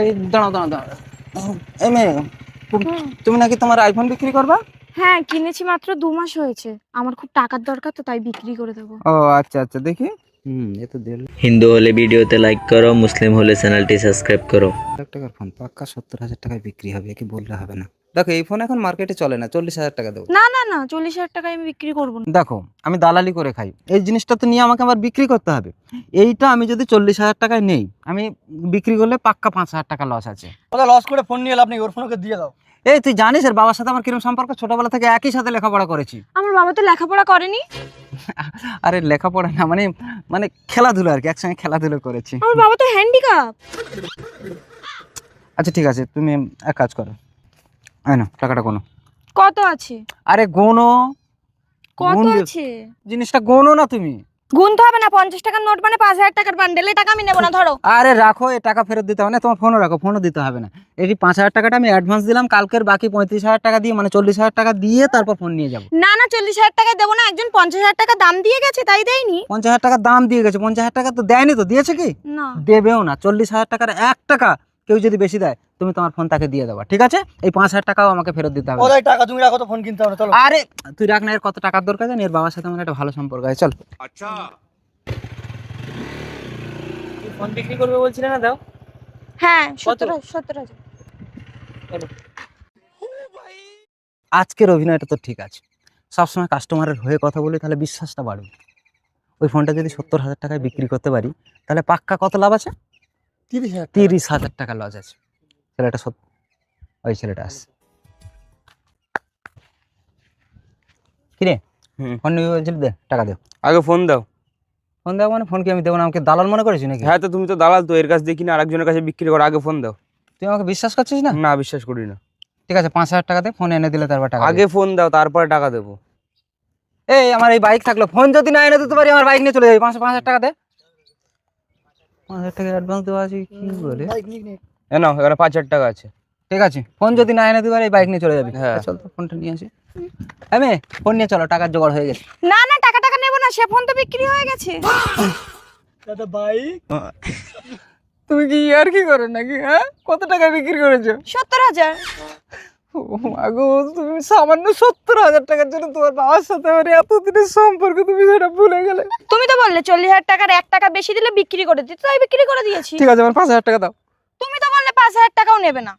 এই দাঁড়াও দাঁড়াও দাঁড়াও। এই মেয়ে, হুম। তুমি নাকি তোমার আইফোন বিক্রি করবা? হ্যাঁ, কিনেছি মাত্র 2 মাস হয়েছে। আমার খুব টাকার দরকার, তো তাই বিক্রি করে দেবো। ও আচ্ছা আচ্ছা, দেখি। এ তো হিন্দু হলে ভিডিওতে লাইক করো, মুসলিম হলে চ্যানেলটি সাবস্ক্রাইব করো। 1,00,000 টাকার ফোন পাক্কা 70,000 টাকায় বিক্রি হবে, কি বললে হবে না। দেখো এই ফোন এখন মার্কেটে চলে না, 40,000 টাকা দেবো। না না না, 40,000 টাকায় আমি বিক্রি করবো না। দেখো আমি দালালি করে খাই, এই জিনিসটা তো নিয়ে আমাকে আবার বিক্রি করতে হবে। এইটা আমি যদি 40,000 টাকায় নেই, আমি বিক্রি করলে পাক্কা 5,000 টাকা লস আছে। ওটা লস করে ফোন নিয়ে লাভ নেই, ওর ফোনকে দিয়ে দাও। এই তুই জানিস এর বাবার সাথে আমার কিরকম সম্পর্ক, ছোটবেলা থেকে একই সাথে লেখাপড়া করেছি। আমার বাবা তো লেখাপড়া করেনি। আরে লেখাপড়া না, মানে মানে খেলাধুলো আর কি, একসঙ্গে খেলাধুলো করেছি। আমার বাবা তো হ্যান্ডিক্যাপ। আচ্ছা ঠিক আছে, তুমি এক কাজ করো, এই নাও টাকাটা গোনো। কত আছে? আরে গোনো, কত গুনবে। আছে? জিনিসটা গোনো না তুমি। গুনতে হবে না, 50 টাকার নোট মানে 5,000 টাকার বান্ডেল। এই টাকা আমি নেবো না, ধরো। আরে রাখো, এই টাকা ফেরত দিতে হবে না, তোমার ফোনও রাখো, ফোনও দিতে হবে না। এই 5,000 টাকাটা আমি অ্যাডভান্স দিলাম, কালকের বাকি 35,000 টাকা দিয়ে, মানে 40,000 টাকা দিয়ে তারপর ফোন নিয়ে যাবো। না না, 40,000 টাকা দেবো না। একজন 50,000 টাকা দাম দিয়ে গেছে, তাই দেয়নি। 50,000 টাকা দাম দিয়ে গেছে, 50,000 টাকা তো দেয়নি, তো দিয়েছে কি? না। দেবেও না। 40,000 টাকার 1 টাকা কেউ যদি বেশি দেয়, তুমি তোমার ফোন তাকে দিয়ে দেবা, ঠিক আছে? এই 5,000 টাকাও আমাকে ফেরত দিতে হবে। ওদের টাকা তুমি রাখো, তো ফোন কিনতে হবে, চলো। আরে তুই রাখ না, এর কত টাকার দরকার জানি, এর বাবার সাথে আমার একটা ভালো সম্পর্ক আছে, চল। ফোন বিক্রি করবে বলছিলে না, দাও। হ্যাঁ, কত? 17,000। আজকের অভিনয়টা তো ঠিক আছে, সবসময় কাস্টমারের হয়ে কথা বলি, তাহলে বিশ্বাসটা বাড়বে। ওই ফোনটা যদি 70,000 টাকায় বিক্রি করতে পারি, তাহলে পাক্কা কত লাভ আছে? 30,000। 30,000 টাকা লস আছে। ছেলেটা ওই ছেলেটা আসছে। কিরে, ফোন নিবি বলছিলি, দে টাকা দে। আগে ফোন দাও। ফোন দেবো মানে, ফোন কি আমি দেবো না? আমাকে দালাল মনে করেছি নাকি? হ্যাঁ, তো তুমি তো দালাল, তো এর কাছে দেখি না আরেকজনের কাছে বিক্রি করো। আগে ফোন দাও। তুই আমাকে বিশ্বাস করছিস না? না, বিশ্বাস করি না। ঠিক আছে, 5,000 টাকা দে, ফোন এনে দিলে তারপর টাকা আগে ফোন দাও, তারপরে টাকা দেবো। এই আমার এই বাইক থাকলো, ফোন যদি না এনে দিতে পারি, আমার বাইক নিয়ে চলে যাবি। 5,000 টাকা দে। 5,000 টাকা অ্যাডভান্স দেওয়া আছে, কি বলে? এ নাও, এখানে 5,000 টাকা আছে। ঠিক আছে, ফোন যদি না এনে দিতে পারি, এই বাইক নিয়ে চলে যাবি। হ্যাঁ। চল তো, ফোনটা নিয়ে আসি। আমি ফোন নিয়ে চলো, টাকার জোগাড় হয়ে গেছে। না না, টাকা টাকা নেবো না, সে ফোন তো বিক্রি হয়ে গেছে। দাদা ভাই, তুমি কি আর কি করো নাকি? হ্যাঁ, কত টাকা বিক্রি করেছো? 70,000। ও মাগো, তুমি সামান্য 70,000 টাকার জন্য তোমার বাবার সাথে আমার এতদিনের সম্পর্ক তুমি সেটা ভুলে গেলে। তুমি তো বললে 40,000 টাকার 1 টাকা বেশি দিলে বিক্রি করে দিতে, তাই বিক্রি করে দিয়েছি। ঠিক আছে, আমার 5,000 টাকা দাও। তুমি তো বললে 5,000 টাকাও নেবে না।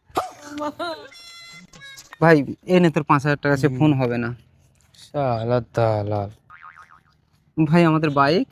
ভাই এনে তোর 5,000 টাকা, সে ফোন হবে না। শালা দালাল। ভাই আমাদের বাইক।